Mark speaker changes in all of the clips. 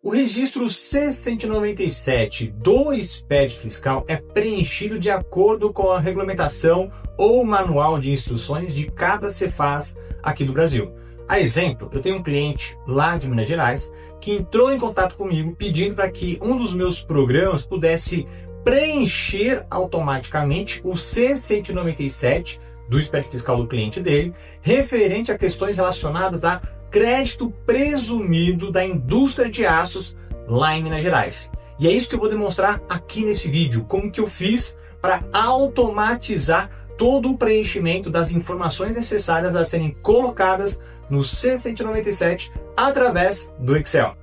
Speaker 1: O registro C-197 do SPED fiscal é preenchido de acordo com a regulamentação ou manual de instruções de cada Cefaz aqui do Brasil. A exemplo, eu tenho um cliente lá de Minas Gerais que entrou em contato comigo pedindo para que um dos meus programas pudesse preencher automaticamente o C-197 do SPED fiscal do cliente dele, referente a questões relacionadas a crédito presumido da indústria de aços lá em Minas Gerais. E é isso que eu vou demonstrar aqui nesse vídeo, como que eu fiz para automatizar todo o preenchimento das informações necessárias a serem colocadas no C-197 através do Excel.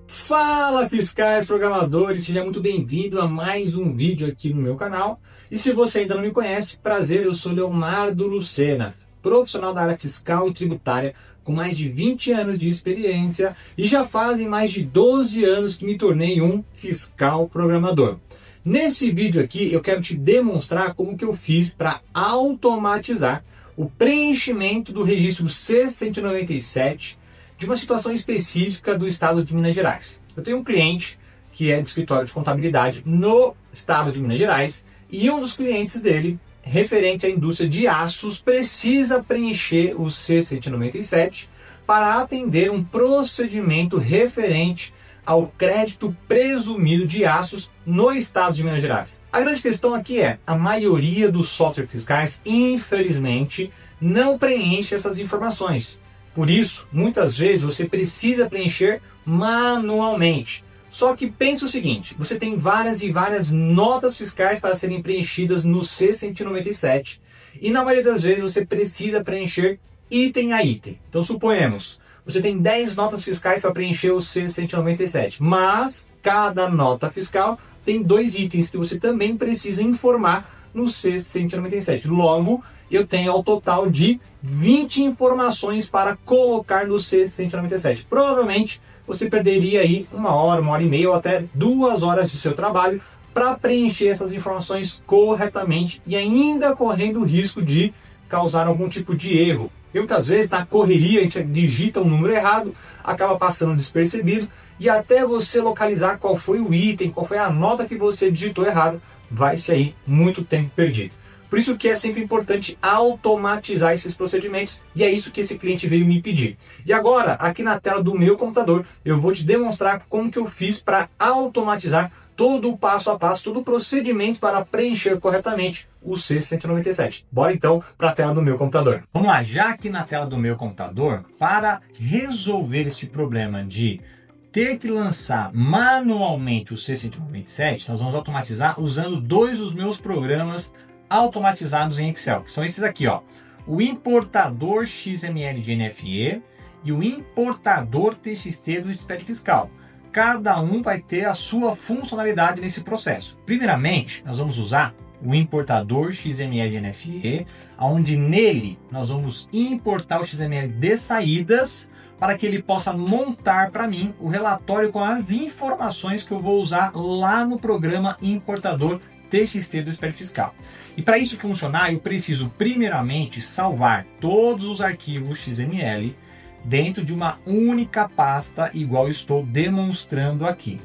Speaker 1: Fala fiscais, programadores, seja muito bem-vindo a mais um vídeo aqui no meu canal. E se você ainda não me conhece, prazer, eu sou Leonardo Lucena, profissional da área fiscal e tributária, com mais de 20 anos de experiência e já fazem mais de 12 anos que me tornei um fiscal programador. Nesse vídeo aqui eu quero te demonstrar como que eu fiz para automatizar o preenchimento do registro C-197 de uma situação específica do estado de Minas Gerais. Eu tenho um cliente que é de escritório de contabilidade no estado de Minas Gerais e um dos clientes dele, referente à indústria de aços, precisa preencher o C-197 para atender um procedimento referente ao crédito presumido de aços no estado de Minas Gerais. A grande questão aqui é, a maioria dos softwares fiscais, infelizmente, não preenche essas informações. Por isso, muitas vezes você precisa preencher manualmente. Só que pense o seguinte, você tem várias e várias notas fiscais para serem preenchidas no C-197 e na maioria das vezes você precisa preencher item a item. Então suponhamos, você tem 10 notas fiscais para preencher o C-197, mas cada nota fiscal tem 2 itens que você também precisa informar no C-197. Logo, eu tenho ao total de 20 informações para colocar no C-197. Provavelmente você perderia aí 1 hora, 1 hora e meia ou até 2 horas de seu trabalho para preencher essas informações corretamente e ainda correndo o risco de causar algum tipo de erro. E muitas vezes na correria a gente digita um número errado, acaba passando despercebido e até você localizar qual foi o item, qual foi a nota que você digitou errado, vai-se aí muito tempo perdido. Por isso que é sempre importante automatizar esses procedimentos e é isso que esse cliente veio me pedir. E agora, aqui na tela do meu computador, eu vou te demonstrar como que eu fiz para automatizar todo o passo a passo, todo o procedimento para preencher corretamente o C-197. Bora então para a tela do meu computador. Vamos lá, já aqui na tela do meu computador, para resolver este problema de ter que lançar manualmente o C-197, nós vamos automatizar usando 2 dos meus programas automatizados em Excel, que são esses aqui, ó, o importador XML de NFE e o importador TXT do SPED fiscal. Cada um vai ter a sua funcionalidade nesse processo. Primeiramente, nós vamos usar o importador XML de NFE, onde nele nós vamos importar o XML de saídas para que ele possa montar para mim o relatório com as informações que eu vou usar lá no programa importador TXT do SPED fiscal. E para isso funcionar, eu preciso primeiramente salvar todos os arquivos XML dentro de uma única pasta, igual eu estou demonstrando aqui.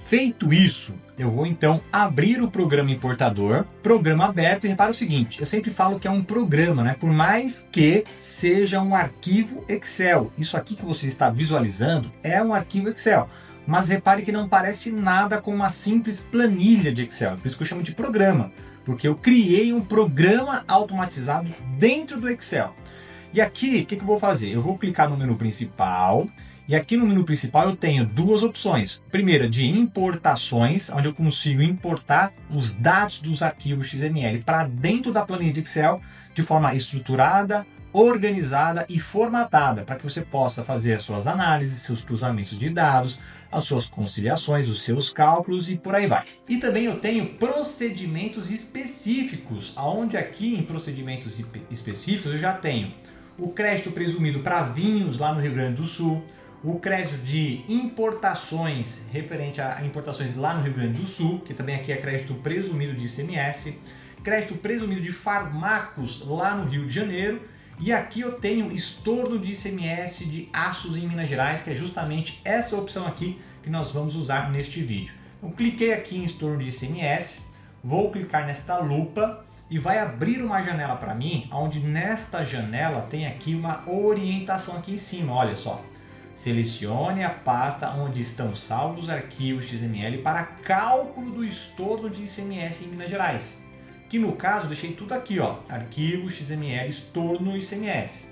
Speaker 1: Feito isso, eu vou então abrir o programa importador, programa aberto, e repara o seguinte, eu sempre falo que é um programa, né? Por mais que seja um arquivo Excel, isso aqui que você está visualizando é um arquivo Excel. Mas repare que não parece nada com uma simples planilha de Excel, por isso que eu chamo de programa, porque eu criei um programa automatizado dentro do Excel. E aqui, o que eu vou fazer? Eu vou clicar no menu principal, e aqui no menu principal eu tenho 2 opções. Primeira, de importações, onde eu consigo importar os dados dos arquivos XML para dentro da planilha de Excel, de forma estruturada, organizada e formatada, para que você possa fazer as suas análises, seus cruzamentos de dados, as suas conciliações, os seus cálculos e por aí vai. E também eu tenho procedimentos específicos, onde aqui em procedimentos específicos eu já tenho o crédito presumido para vinhos lá no Rio Grande do Sul, o crédito de importações referente a importações lá no Rio Grande do Sul, que também aqui é crédito presumido de ICMS, crédito presumido de fármacos lá no Rio de Janeiro E aqui eu tenho estorno de ICMS de Aços em Minas Gerais, que é justamente essa opção aqui que nós vamos usar neste vídeo. Então cliquei aqui em estorno de ICMS, vou clicar nesta lupa e vai abrir uma janela para mim, onde nesta janela tem aqui uma orientação aqui em cima, olha só. Selecione a pasta onde estão salvos os arquivos XML para cálculo do estorno de ICMS em Minas Gerais. Que no caso eu deixei tudo aqui, ó, arquivo XML, estorno ICMS.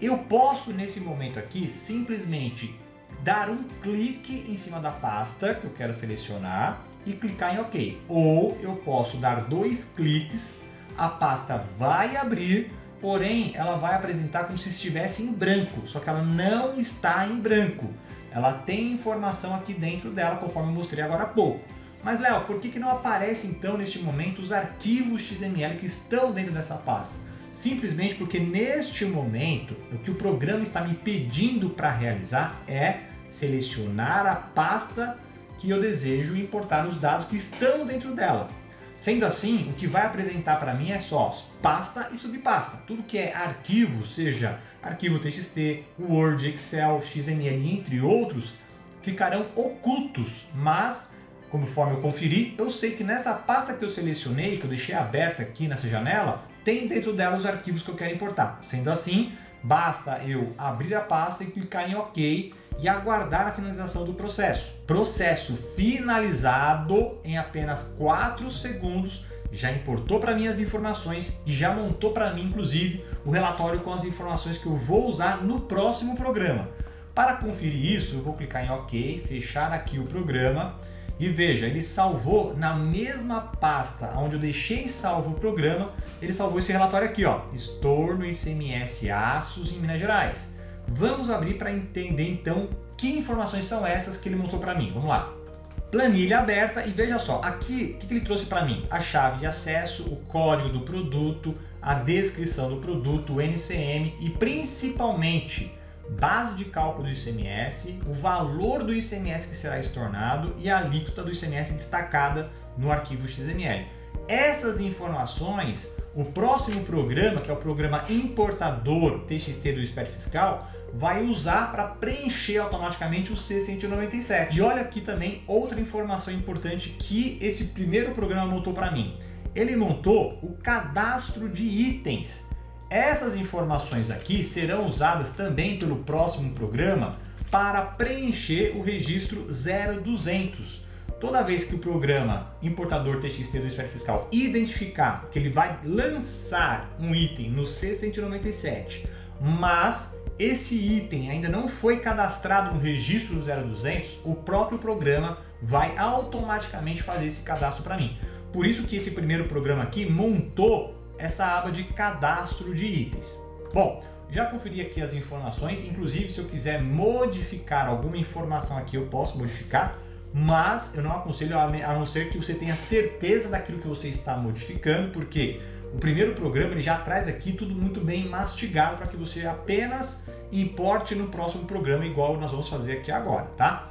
Speaker 1: Eu posso nesse momento aqui simplesmente dar um clique em cima da pasta que eu quero selecionar e clicar em OK. Ou eu posso dar 2 cliques, a pasta vai abrir, porém ela vai apresentar como se estivesse em branco, só que ela não está em branco. Ela tem informação aqui dentro dela, conforme eu mostrei agora há pouco. Mas Léo, por que não aparece então neste momento os arquivos XML que estão dentro dessa pasta? Simplesmente porque neste momento o que o programa está me pedindo para realizar é selecionar a pasta que eu desejo importar os dados que estão dentro dela. Sendo assim, o que vai apresentar para mim é só pasta e subpasta. Tudo que é arquivo, seja arquivo TXT, Word, Excel, XML, entre outros, ficarão ocultos, mas conforme eu conferi, eu sei que nessa pasta que eu selecionei, que eu deixei aberta aqui nessa janela, tem dentro dela os arquivos que eu quero importar. Sendo assim, basta eu abrir a pasta e clicar em OK e aguardar a finalização do processo. Processo finalizado em apenas 4 segundos, já importou para mim as informações e já montou para mim, inclusive, o relatório com as informações que eu vou usar no próximo programa. Para conferir isso, eu vou clicar em OK, fechar aqui o programa. E veja, ele salvou na mesma pasta onde eu deixei salvo o programa, ele salvou esse relatório aqui, ó, estorno ICMS Aços em Minas Gerais. Vamos abrir para entender então que informações são essas que ele montou para mim. Vamos lá. Planilha aberta e veja só, aqui o que ele trouxe para mim? A chave de acesso, o código do produto, a descrição do produto, o NCM e principalmente base de cálculo do ICMS, o valor do ICMS que será estornado e a alíquota do ICMS destacada no arquivo XML. Essas informações, o próximo programa, que é o programa importador TXT do Espécie Fiscal, vai usar para preencher automaticamente o C197. E olha aqui também outra informação importante que esse primeiro programa montou para mim. Ele montou o cadastro de itens. Essas informações aqui serão usadas também pelo próximo programa para preencher o registro 0200. Toda vez que o programa importador TXT do Espécie Fiscal identificar que ele vai lançar um item no C197, mas esse item ainda não foi cadastrado no registro 0200, o próprio programa vai automaticamente fazer esse cadastro para mim. Por isso que esse primeiro programa aqui montou essa aba de cadastro de itens. Bom, já conferi aqui as informações, inclusive se eu quiser modificar alguma informação aqui eu posso modificar, mas eu não aconselho a não ser que você tenha certeza daquilo que você está modificando, porque o primeiro programa ele já traz aqui tudo muito bem mastigado para que você apenas importe no próximo programa, igual nós vamos fazer aqui agora, tá?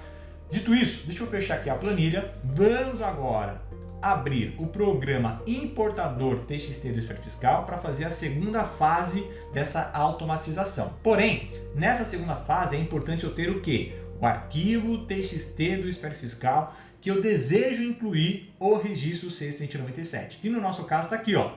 Speaker 1: Dito isso, deixa eu fechar aqui a planilha. Vamos agora abrir o programa importador TXT do Espécie Fiscal para fazer a segunda fase dessa automatização. Porém, nessa segunda fase é importante eu ter o quê? O arquivo TXT do Espécie Fiscal que eu desejo incluir o registro C197. Que no nosso caso está aqui, ó.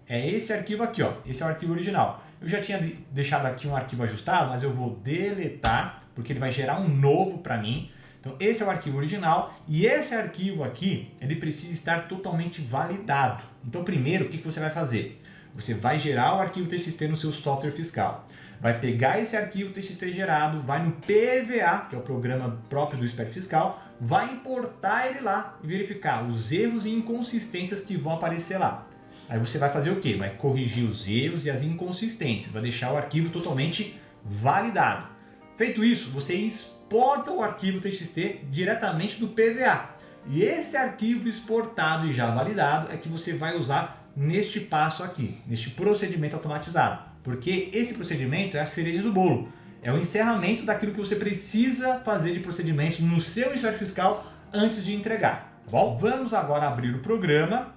Speaker 1: É esse arquivo aqui, ó. Esse é o arquivo original. Eu já tinha deixado aqui um arquivo ajustado, mas eu vou deletar porque ele vai gerar um novo para mim. Então esse é o arquivo original e esse arquivo aqui, ele precisa estar totalmente validado. Então primeiro, o que você vai fazer? Você vai gerar o arquivo TXT no seu software fiscal. Vai pegar esse arquivo TXT gerado, vai no PVA, que é o programa próprio do Espécie Fiscal, vai importar ele lá e verificar os erros e inconsistências que vão aparecer lá. Aí você vai fazer o quê? Vai corrigir os erros e as inconsistências, vai deixar o arquivo totalmente validado. Feito isso, você exporta o arquivo TXT diretamente do PVA. E esse arquivo exportado e já validado é que você vai usar neste passo aqui, neste procedimento automatizado. Porque esse procedimento é a cereja do bolo. É o encerramento daquilo que você precisa fazer de procedimentos no seu Espécie Fiscal antes de entregar. Tá bom? Vamos agora abrir o programa.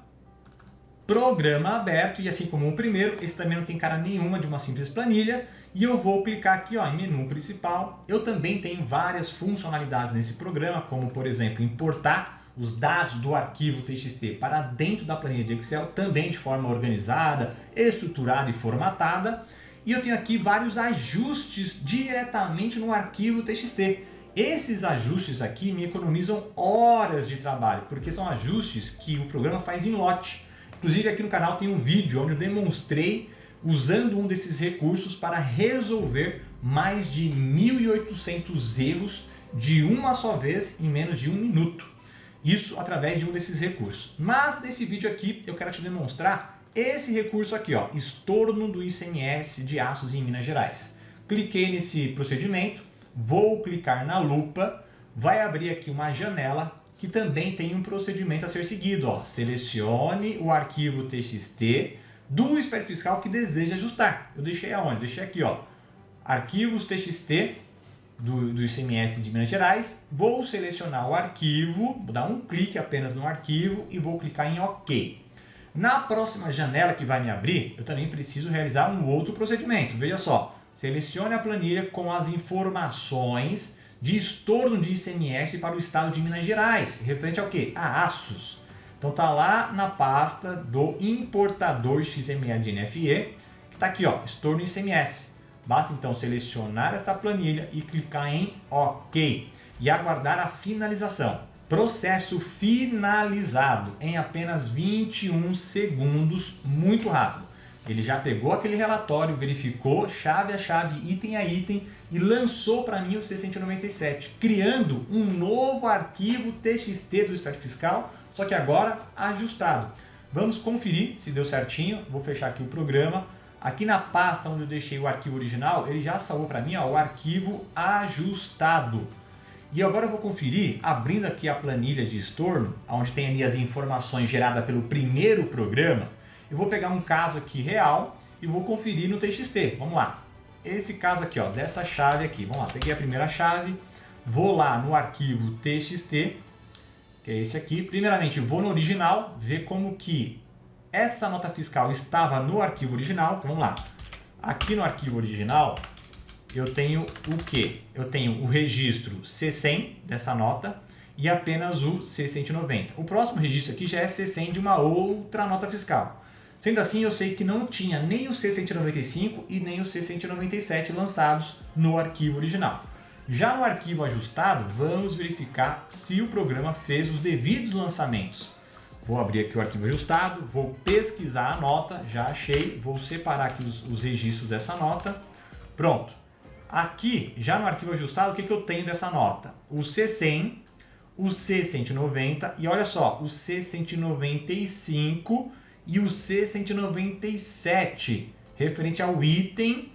Speaker 1: programa aberto, e assim como o primeiro, esse também não tem cara nenhuma de uma simples planilha, e eu vou clicar aqui ó, em menu principal. Eu também tenho várias funcionalidades nesse programa, como por exemplo, importar os dados do arquivo TXT para dentro da planilha de Excel, também de forma organizada, estruturada e formatada. E eu tenho aqui vários ajustes diretamente no arquivo TXT. Esses ajustes aqui me economizam horas de trabalho, porque são ajustes que o programa faz em lote. Inclusive aqui no canal tem um vídeo onde eu demonstrei usando um desses recursos para resolver mais de 1.800 erros de uma só vez em menos de 1 minuto. Isso através de um desses recursos. Mas nesse vídeo aqui eu quero te demonstrar esse recurso aqui, ó, estorno do ICMS de Aços em Minas Gerais. Cliquei nesse procedimento, vou clicar na lupa, vai abrir aqui uma janela que também tem um procedimento a ser seguido. Ó. Selecione o arquivo TXT do Espertfiscal que deseja ajustar. Eu deixei aonde? Deixei aqui, ó, arquivos TXT do ICMS de Minas Gerais. Vou selecionar o arquivo, vou dar um clique apenas no arquivo e vou clicar em OK. Na próxima janela que vai me abrir, eu também preciso realizar um outro procedimento. Veja só, selecione a planilha com as informações de estorno de ICMS para o estado de Minas Gerais, referente ao quê? A aços. Então tá lá na pasta do importador XML de NFE, que está aqui, ó, estorno ICMS. Basta então selecionar essa planilha e clicar em OK e aguardar a finalização. Processo finalizado em apenas 21 segundos, muito rápido. Ele já pegou aquele relatório, verificou chave a chave, item a item e lançou para mim o C197, criando um novo arquivo TXT do Espertfiscal, só que agora ajustado. Vamos conferir se deu certinho. Vou fechar aqui o programa. Aqui na pasta onde eu deixei o arquivo original, ele já salvou para mim ó, o arquivo ajustado. E agora eu vou conferir, abrindo aqui a planilha de estorno, onde tem ali as informações geradas pelo primeiro programa. Eu vou pegar um caso aqui real e vou conferir no TXT. Vamos lá. Esse caso aqui, ó, dessa chave aqui. Vamos lá, peguei a primeira chave, vou lá no arquivo TXT, que é esse aqui. Primeiramente, vou no original, ver como que essa nota fiscal estava no arquivo original. Então vamos lá. Aqui no arquivo original, eu tenho o quê? Eu tenho o registro C100 dessa nota e apenas o C190. O próximo registro aqui já é C100 de uma outra nota fiscal. Sendo assim, eu sei que não tinha nem o C195 e nem o C197 lançados no arquivo original. Já no arquivo ajustado, vamos verificar se o programa fez os devidos lançamentos. Vou abrir aqui o arquivo ajustado, vou pesquisar a nota, já achei, vou separar aqui os registros dessa nota. Pronto. Aqui, já no arquivo ajustado, o que eu tenho dessa nota? O C100, o C190 e olha só, o C195 e o C197, referente ao item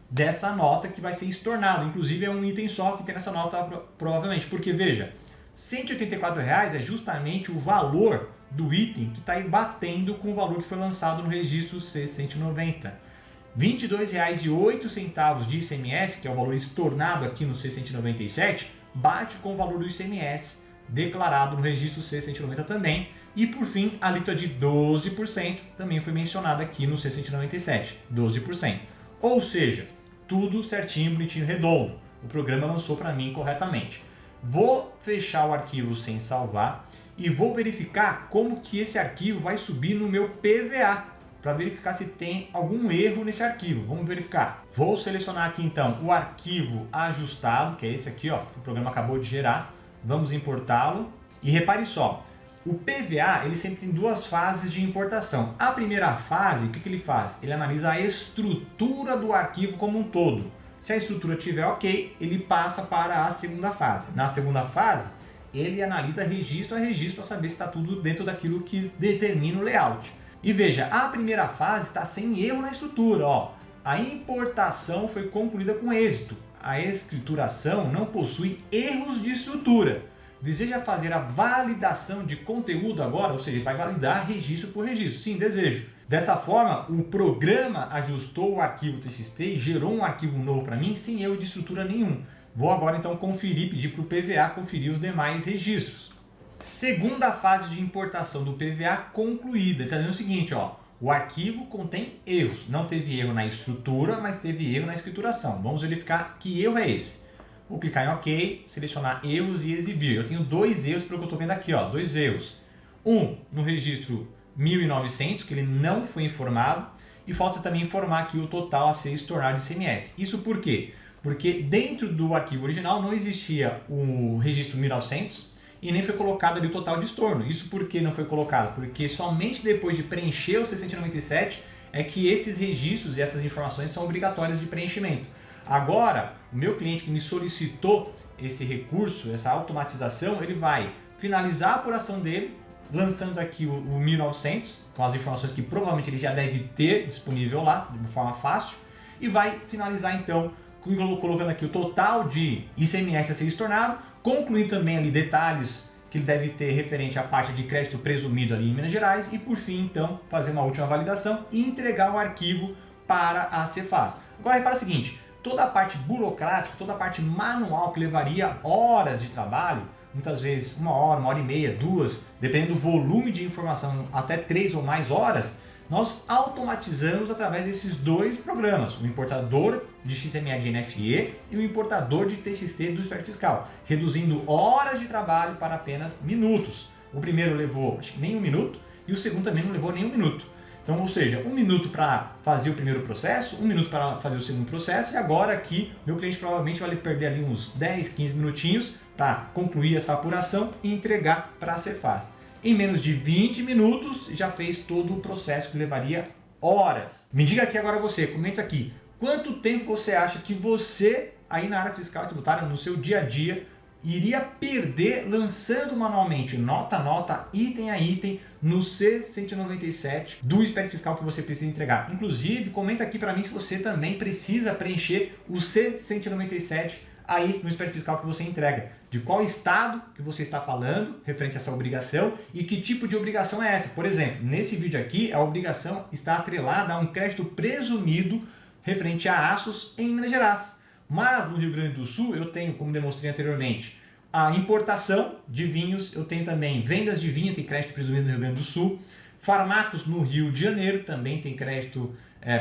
Speaker 1: dessa nota que vai ser estornado. Inclusive é um item só que tem nessa nota provavelmente, porque veja, R$ 184 é justamente o valor do item que está aí batendo com o valor que foi lançado no registro C190. R$ 22,08 de ICMS, que é o valor estornado aqui no C197, bate com o valor do ICMS declarado no registro C190 também. E por fim, a alíquota de 12% também foi mencionada aqui no C197, 12%. Ou seja, tudo certinho, bonitinho, redondo. O programa lançou para mim corretamente. Vou fechar o arquivo sem salvar e vou verificar como que esse arquivo vai subir no meu PVA, para verificar se tem algum erro nesse arquivo. Vamos verificar. Vou selecionar aqui então o arquivo ajustado, que é esse aqui, ó, que o programa acabou de gerar. Vamos importá-lo e repare só, o PVA ele sempre tem duas fases de importação. A primeira fase, o que ele faz? Ele analisa a estrutura do arquivo como um todo. Se a estrutura estiver ok, ele passa para a segunda fase. Na segunda fase, ele analisa registro a registro para saber se está tudo dentro daquilo que determina o layout. E veja, a primeira fase está sem erro na estrutura. Ó. A importação foi concluída com êxito. A escrituração não possui erros de estrutura. Deseja fazer a validação de conteúdo agora? Ou seja, vai validar registro por registro. Sim, desejo. Dessa forma, o programa ajustou o arquivo TXT e gerou um arquivo novo para mim sem erro de estrutura nenhum. Vou agora então conferir, pedir para o PVA conferir os demais registros. Segunda fase de importação do PVA concluída. Está dizendo o seguinte, ó, o arquivo contém erros. Não teve erro na estrutura, mas teve erro na escrituração. Vamos verificar que erro é esse. Vou clicar em OK, selecionar erros e exibir. Eu tenho dois erros pelo que eu estou vendo aqui, ó, dois erros. Um no registro 1900, que ele não foi informado, e falta também informar aqui o total a ser estornado de ICMS. Isso por quê? Porque dentro do arquivo original não existia o registro 1900, e nem foi colocado ali o total de estorno. Isso por que não foi colocado? Porque somente depois de preencher o C-197 é que esses registros e essas informações são obrigatórias de preenchimento. Agora, o meu cliente que me solicitou esse recurso, essa automatização, ele vai finalizar a apuração dele, lançando aqui o 1900, com as informações que provavelmente ele já deve ter disponível lá, de uma forma fácil, e vai finalizar então colocando aqui o total de ICMS a ser estornado, concluindo também ali detalhes que ele deve ter referente à parte de crédito presumido ali em Minas Gerais e por fim então fazer uma última validação e entregar o arquivo para a Cefaz. Agora repara o seguinte, toda a parte burocrática, toda a parte manual que levaria horas de trabalho, muitas vezes 1 hora, 1h30, 2, dependendo do volume de informação, até 3 ou mais horas, nós automatizamos através desses dois programas, o importador de XML de NFE e o importador de TXT do Esperto Fiscal, reduzindo horas de trabalho para apenas minutos. O primeiro levou acho que nem 1 minuto e o segundo também não levou nem 1 minuto. Então, ou seja, 1 minuto para fazer o primeiro processo, 1 minuto para fazer o segundo processo e agora aqui meu cliente provavelmente vai perder ali uns 10, 15 minutinhos para concluir essa apuração e entregar para a Cefaz. Em menos de 20 minutos já fez todo o processo que levaria horas. Me diga aqui agora você, comenta aqui, quanto tempo você acha que você aí na área fiscal e tributária, no seu dia a dia, iria perder lançando manualmente nota a nota, item a item, no C-197 do Esperto Fiscal que você precisa entregar. Inclusive, comenta aqui para mim se você também precisa preencher o C-197 aí no Esperto Fiscal que você entrega. De qual estado que você está falando, referente a essa obrigação, e que tipo de obrigação é essa. Por exemplo, nesse vídeo aqui, a obrigação está atrelada a um crédito presumido referente a aços em Minas Gerais. Mas no Rio Grande do Sul, eu tenho, como demonstrei anteriormente, a importação de vinhos, eu tenho também vendas de vinho, tem crédito presumido no Rio Grande do Sul, farmacos no Rio de Janeiro, também tem crédito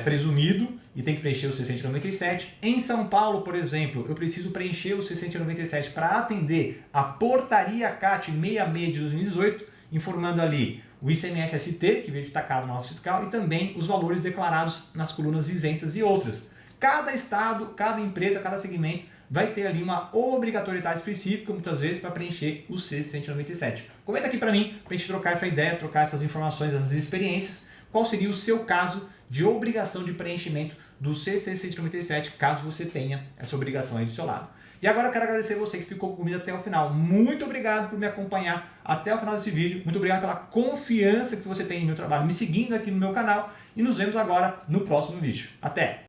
Speaker 1: presumido e tem que preencher o C-197. Em São Paulo, por exemplo, eu preciso preencher o C-197 para atender a Portaria CAT 66 de 2018, informando ali o ICMS-ST, que veio destacado no nosso fiscal, e também os valores declarados nas colunas isentas e outras. Cada estado, cada empresa, cada segmento vai ter ali uma obrigatoriedade específica, muitas vezes, para preencher o C-197. Comenta aqui para mim, para a gente trocar essa ideia, trocar essas informações, essas experiências, qual seria o seu caso de obrigação de preenchimento do CC-197, caso você tenha essa obrigação aí do seu lado. E agora eu quero agradecer você que ficou comigo até o final. Muito obrigado por me acompanhar até o final desse vídeo. Muito obrigado pela confiança que você tem em meu trabalho, me seguindo aqui no meu canal. E nos vemos agora no próximo vídeo. Até!